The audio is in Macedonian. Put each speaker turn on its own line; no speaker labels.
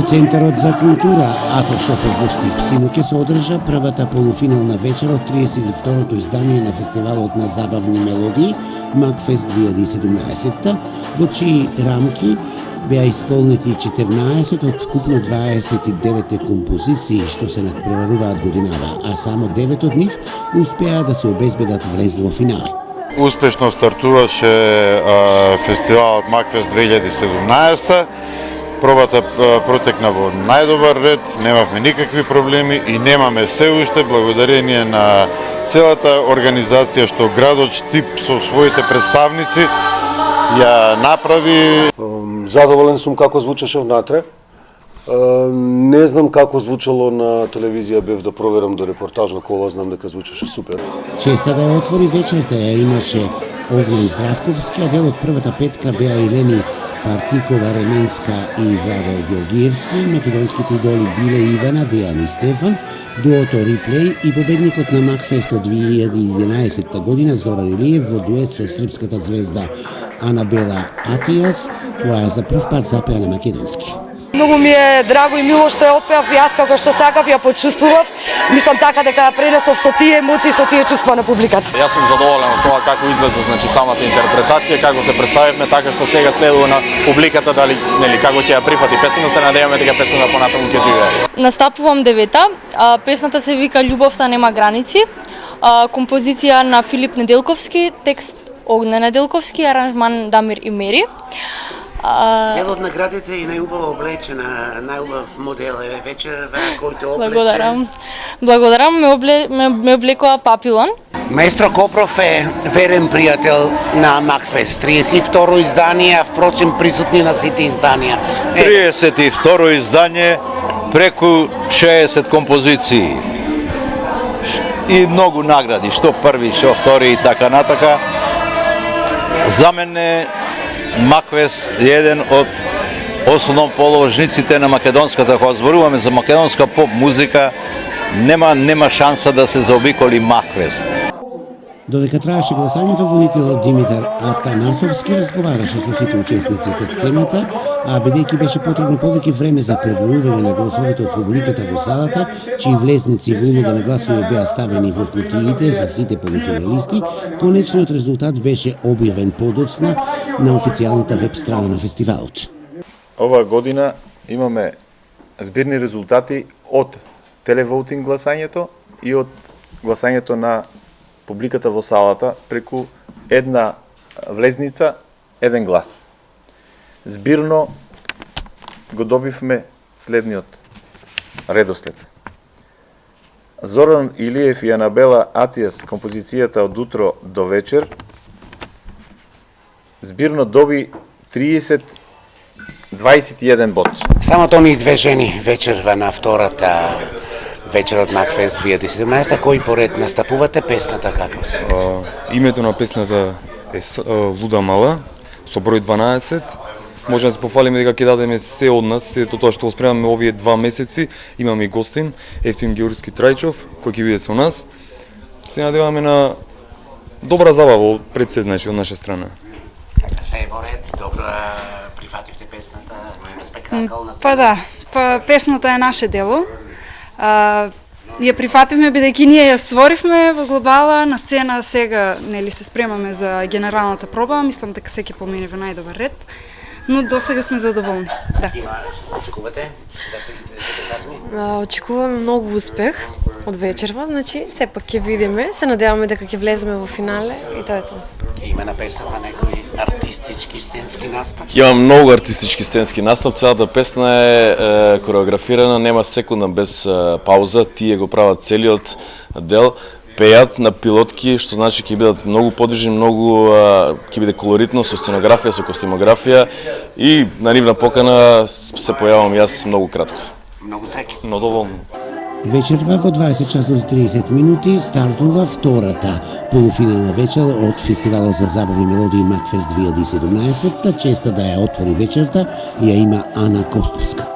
Центарот за култура Афошопов во Штип синоќа се одржа првата полуфинална вечер од 32-то издание на фестивалот на забавни мелодии Макфест 2017, во чии рамки беа исполнети 14 од вкупно 29 композиции што се надпреваруваат годинава, а само 9 од нив успеа да се обезбедат влез во финале.
Успешно стартуваше фестивалот Макфест 2017. Пробата протекна во најдобар ред, немавме никакви проблеми и немаме се уште благодарение на целата организација што градот Штип со своите представници ја направи.
Задоволен сум како звучеше внатре. Не знам како звучало на телевизија, бев да проверам до репортажна кола, знам дека звучеше супер.
Честа да ја отвори вечерта ја имаше Огнен Здравковски, а дел од првата петка беа Елени Партикова Ременска и Владо Георгиевски, македонските идоли Биле Ивана, Дејан и Стефан, дуото Реплей и победникот на Макфест од 2011 година Зоран Илиев во дует со српската звезда Анабела Атијас, која за прв пат запеа на македонски.
Многу ми е драго и мило што ја опеав, јас како што сакав ја почувствував. Мислам така дека ја пренесов со тие емоции, со тие чувства на публиката.
Јас сум задоволен од тоа како излезе, значи самата интерпретација, како се представивме, така што сега следува на публиката дали нели како ќе ја прифати песната, се надеваме дека песната понатаму ќе живее.
Настапувам девета, песната се вика Љубовта нема граници, композиција на Филип Неделковски, текст Огнен Неделковски, аранжман Дамир и Мери.
Дел од наградите и најубаво облечена, најубав модел е вечерва којто облече.
Благодарам, ме облекува Папилон.
Маестро Копров е верен пријател на Макфест, 32 издание, а впрочем присутни на сите изданија.
32 издание, преку 60 композиции и многу награди, што први, што втори и така натака. За мене Макфест е еден од основоположниците на македонската, кога зборуваме за македонска поп музика, нема шанса да се заобиколи Макфест.
Додека траеше гласањето, водителот Димитар Атанасовски разговараше со сите учесници со сцената, а бидејќи беше потребно повеќе време за пребројување на гласовите од публиката во залата, чии влезници во улога на гласови беа ставени во кутиите за сите полуфиналисти, конечниот резултат беше објавен подоцна на официјалната веб страна на фестивалот.
Оваа година имаме збирни резултати од телевоутинг гласањето и од гласањето на публиката во салата преку една влезница, еден глас. Збирно го добивме следниот редослед. Зоран Илиев и Анабела Атијас, композицијата од утро до вечер, збирно доби 21 бот.
Само тони две жени вечерва на втората вечер од Макфест 2017, кој поред настапувате песната како се?
Името на песната е Луда мала, со број 12. Може да се пофалиме дека ќе дадеме се од нас, сето тоа што го спремаме овие 2 месеци. Имаме и гостин, Евтим Георгиевски Трајчов, кој ќе биде со нас. Се надеваме на добра забава пред се, значи, од наша страна.
Се е во ред, добро прифативте песната на спектакл?
Па да, песната е наше дело. Ја прифативме бидејќи ние ја створивме во глобала, на сцена сега нели се спремаме за генералната проба, мислам дека се ќе помине во најдобар ред, но до сега сме задоволни. Да.
Очекувате?
Очекуваме многу успех од вечерва, значи сепак ќе видиме, се надеваме дека ќе влеземе во финале и тоа е тоа.
Има на песната некој артистички сценски настап?
Има многу артистички сценски настап, целата песна е кореографирана, нема секунда без пауза, тие го прават целиот дел, пеат на пилотки, што значи ќе бидат многу подвижни, многу ќе биде колоритно со сценографија, со костимографија и на нивна покана се појавам јас многу кратко.
Многу среќа.
Но доволно.
Вечерва во 20 часот и 30 минути стартува втората полуфинална вечер од фестивалот за забавни мелодии Макфест 2017. Честа да ја отвори вечерта ја има Ана Костовска.